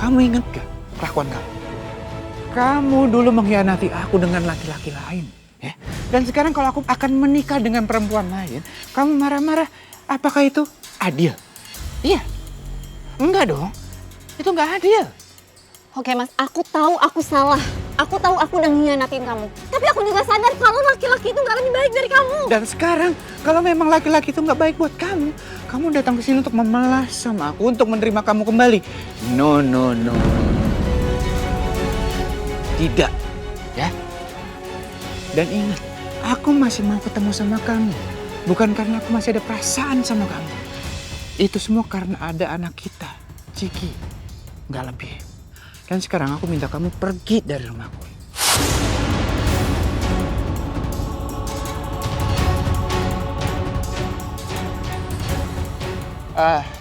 Kamu ingat gak kelakuan kamu? Kamu dulu mengkhianati aku dengan laki-laki lain. Ya? Dan sekarang kalau aku akan menikah dengan perempuan lain, kamu marah-marah. Apakah itu adil? Iya. Enggak dong. Itu enggak adil. Oke Mas, aku tahu aku salah. Aku tahu aku udah ngianatin kamu. Tapi aku juga sadar kalau laki-laki itu gak lebih baik dari kamu. Dan sekarang kalau memang laki-laki itu nggak baik buat kamu datang ke sini untuk memelas sama aku, untuk menerima kamu kembali. No. Tidak, ya. Dan ingat, aku masih mau ketemu sama kamu. Bukan karena aku masih ada perasaan sama kamu. Itu semua karena ada anak kita, Ciki. Nggak lebih. Dan sekarang aku minta kamu pergi dari rumahku.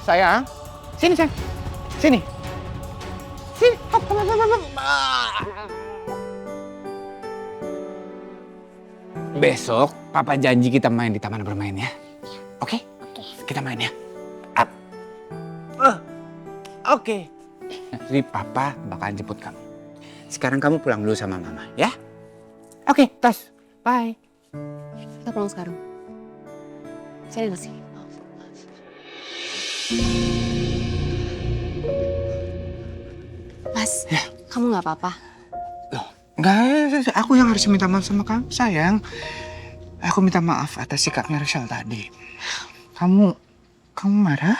Sayang. Sini, sayang. Sini. Sini. Hop. Besok, Papa janji kita main di taman bermain ya. Oke? Kita main ya. Up. Oke. Jadi Papa bakalan jemput kamu. Sekarang kamu pulang dulu sama Mama, ya? Oke, tos. Bye. Kita pulang sekarang. Sini nasi. Mas, ya. Kamu nggak apa-apa? Loh, nggak. Aku yang harus minta maaf sama kamu, sayang. Aku minta maaf atas sikapnya Rachel tadi. Kamu marah?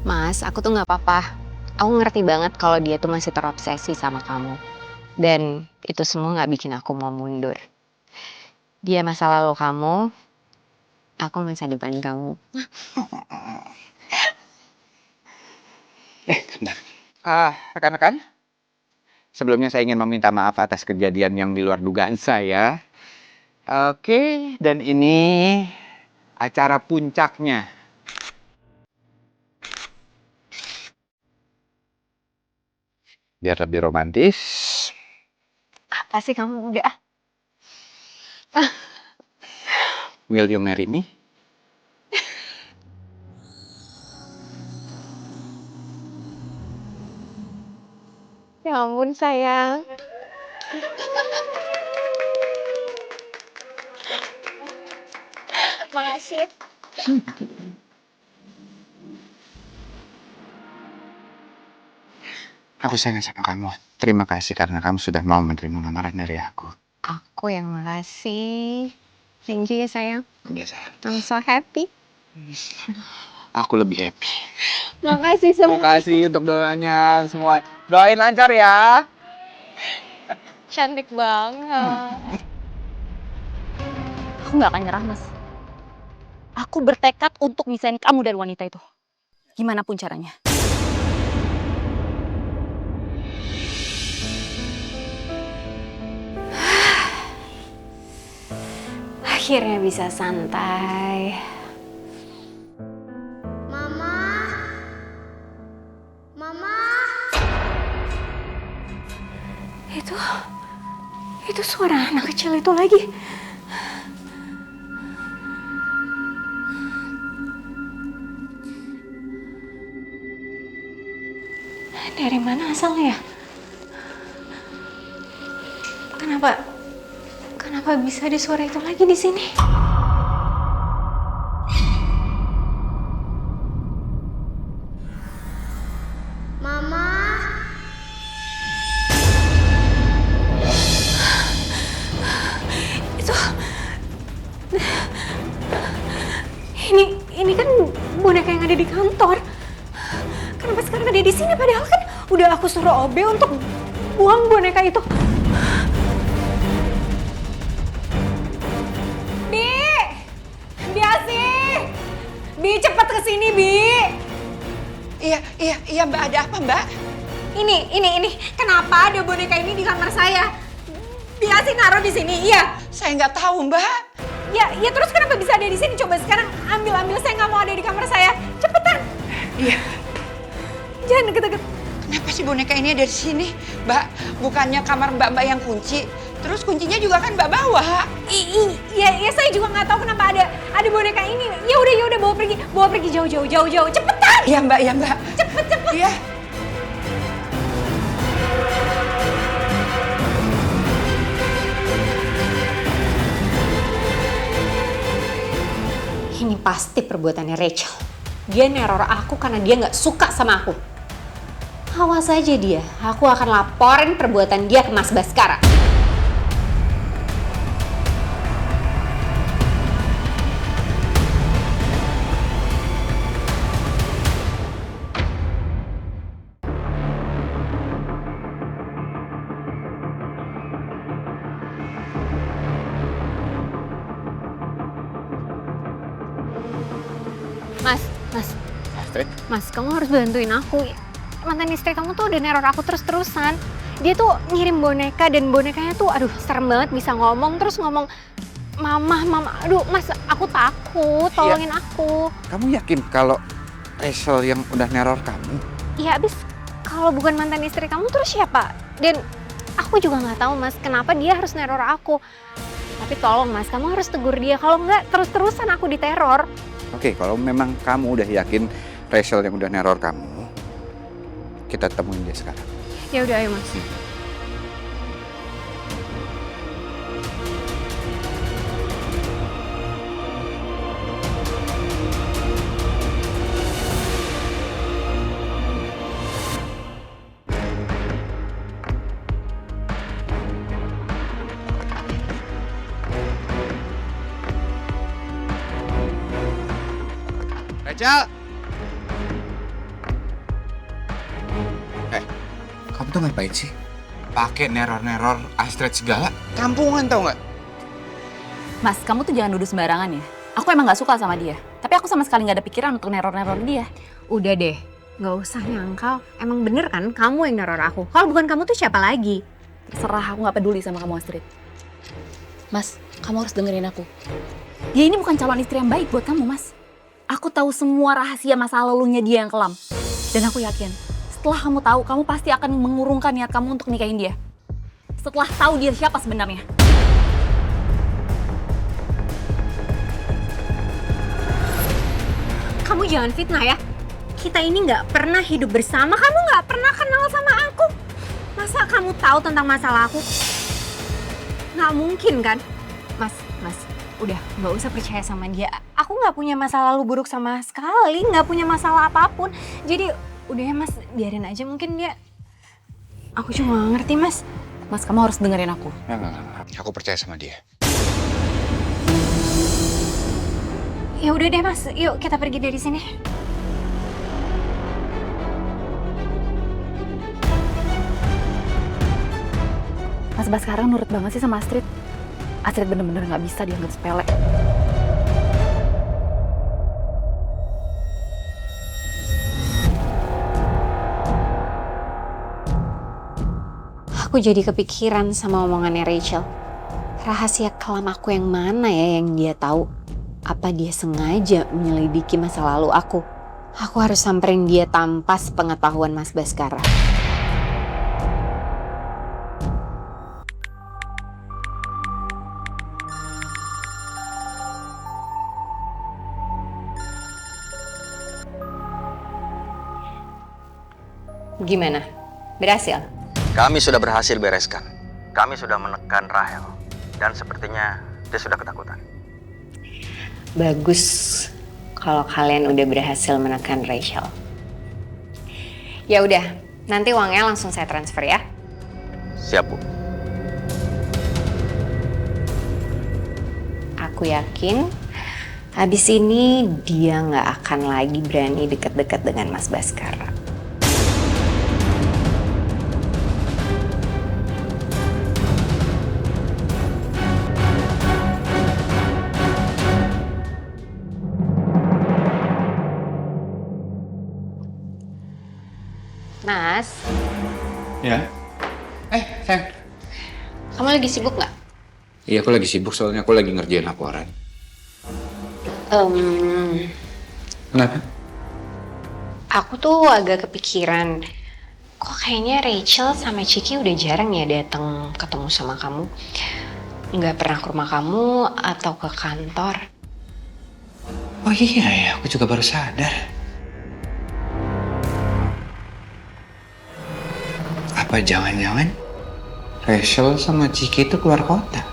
Mas, aku tuh nggak apa-apa. Aku ngerti banget kalau dia tuh masih terobsesi sama kamu. Dan itu semua nggak bikin aku mau mundur. Dia masa lalu kamu, aku masa depan kamu. Sebentar. Rekan-rekan. Sebelumnya saya ingin meminta maaf atas kejadian yang di luar dugaan saya. Oke, dan ini acara puncaknya. Biar lebih romantis. Apa sih kamu udah? Will you marry me? Ya ampun sayang. Makasih. Aku sayang sama kamu. Terima kasih karena kamu sudah mau menerima lamaran dari aku. Aku yang makasih. Thank you ya sayang. Biasa. I'm so happy. Aku lebih happy. Makasih semua. Terima kasih untuk doanya semua. Doain lancar ya. Cantik banget. Aku nggak akan nyerah, Mas. Aku bertekad untuk misahin kamu dari wanita itu. Gimana pun caranya. Akhirnya bisa santai. Mama. Itu suara anak kecil itu lagi. Dari mana asalnya ya? Kenapa bisa ada suara itu lagi di sini? Mama. Ini kan boneka yang ada di kantor. Kenapa sekarang ada di sini? Padahal kan udah aku suruh OB untuk buang boneka itu. Bi, cepet kesini, Bi. Iya, Mbak. Ada apa, Mbak? Ini. Kenapa ada boneka ini di kamar saya? Dia sih naruh di sini, iya. Saya nggak tahu, Mbak. Ya terus kenapa bisa ada di sini? Coba sekarang ambil. Saya nggak mau ada di kamar saya. Cepetan. Iya. Jangan deket-deket. Kenapa sih boneka ini ada di sini, Mbak? Bukannya kamar Mbak yang kunci? Terus kuncinya juga kan Mbak bawa. Iya, saya juga nggak tahu kenapa ada boneka ini. Ya udah bawa pergi jauh. Cepetan. Iya, Mbak. Cepet. Iya. Ini pasti perbuatannya Rachel. Dia neror aku karena dia nggak suka sama aku. Awas aja dia, aku akan laporin perbuatan dia ke Mas Baskara. Mas, kamu harus bantuin aku. Mantan istri kamu tuh udah neror aku terus-terusan. Dia tuh ngirim boneka dan bonekanya tuh aduh serem banget, bisa ngomong terus ngomong mama. Aduh Mas, aku takut, tolongin aku. Kamu yakin kalau Rachel yang udah neror kamu? Iya, abis kalau bukan mantan istri kamu terus siapa? Dan aku juga nggak tahu Mas, kenapa dia harus neror aku. Tapi tolong Mas, kamu harus tegur dia. Kalau nggak terus-terusan aku diteror. Oke, kalau memang kamu udah yakin Rachel yang udah neror kamu, kita temuin dia sekarang. Ya udah, ayo Mas. Rachel! Kamu tuh ngapain sih? Pakai neror-neror Astrid segala? Kampungan tau nggak? Mas, kamu tuh jangan nuduh sembarangan ya. Aku emang nggak suka sama dia. Tapi aku sama sekali nggak ada pikiran untuk neror-neror dia. Udah deh, nggak usah nyangkal. Emang bener kan kamu yang neror aku? Kalau bukan kamu tuh siapa lagi? Terserah, aku nggak peduli sama kamu, Astrid. Mas, kamu harus dengerin aku. Dia ini bukan calon istri yang baik buat kamu, Mas. Aku tahu semua rahasia masa lalunya dia yang kelam. Dan aku yakin, setelah kamu tahu, kamu pasti akan mengurungkan niat kamu untuk nikahin dia. Setelah tahu dia siapa sebenarnya. Kamu jangan fitnah ya. Kita ini nggak pernah hidup bersama, kamu nggak pernah kenal sama aku. Masa kamu tahu tentang masalah aku? Nggak mungkin kan? Mas, udah nggak usah percaya sama dia. Aku nggak punya masa lalu buruk sama sekali, nggak punya masalah apapun. Jadi udah ya Mas, biarin aja, mungkin dia... Aku cuma nggak ngerti Mas. Mas, kamu harus dengerin aku. Enggak. Aku percaya sama dia. Ya udah deh Mas, yuk kita pergi dari sini. Mas Baskara nurut banget sih sama Astrid. Astrid bener-bener nggak bisa dianggap sepele. Aku jadi kepikiran sama omongannya Rachel. Rahasia kelam aku yang mana ya yang dia tahu? Apa dia sengaja menyelidiki masa lalu aku? Aku harus samperin dia tanpa sepengetahuan Mas Baskara. Gimana? Berhasil? Kami sudah berhasil bereskan. Kami sudah menekan Rahel. Dan sepertinya dia sudah ketakutan. Bagus kalau kalian udah berhasil menekan Rachel. Ya udah, nanti uangnya langsung saya transfer ya. Siap, Bu. Aku yakin habis ini dia nggak akan lagi berani deket-deket dengan Mas Baskara. Mas, Ya? Sayang. kamu lagi sibuk nggak? Iya, aku lagi sibuk soalnya aku lagi ngerjain laporan. Kenapa? Aku tuh agak kepikiran, kok kayaknya Rachel sama Ciki udah jarang ya datang ketemu sama kamu. Nggak pernah ke rumah kamu atau ke kantor. Oh iya ya, aku juga baru sadar. Apa jangan-jangan Rachel sama Ciki itu keluar kota?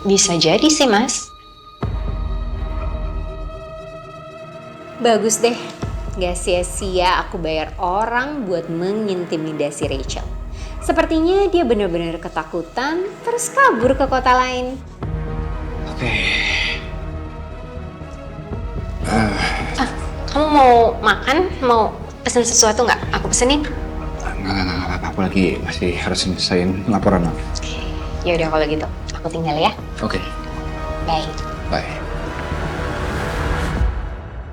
Bisa jadi sih, Mas. Bagus deh. Gak sia-sia aku bayar orang buat mengintimidasi Rachel. Sepertinya dia benar-benar ketakutan terus kabur ke kota lain. Oke. Kamu mau makan? Mau pesen sesuatu nggak? Aku pesenin. Nggak apa-apa. Aku lagi masih harus nyelesain laporan. Ya udah kalau gitu, aku tinggal ya. Oke. Bye. Bye.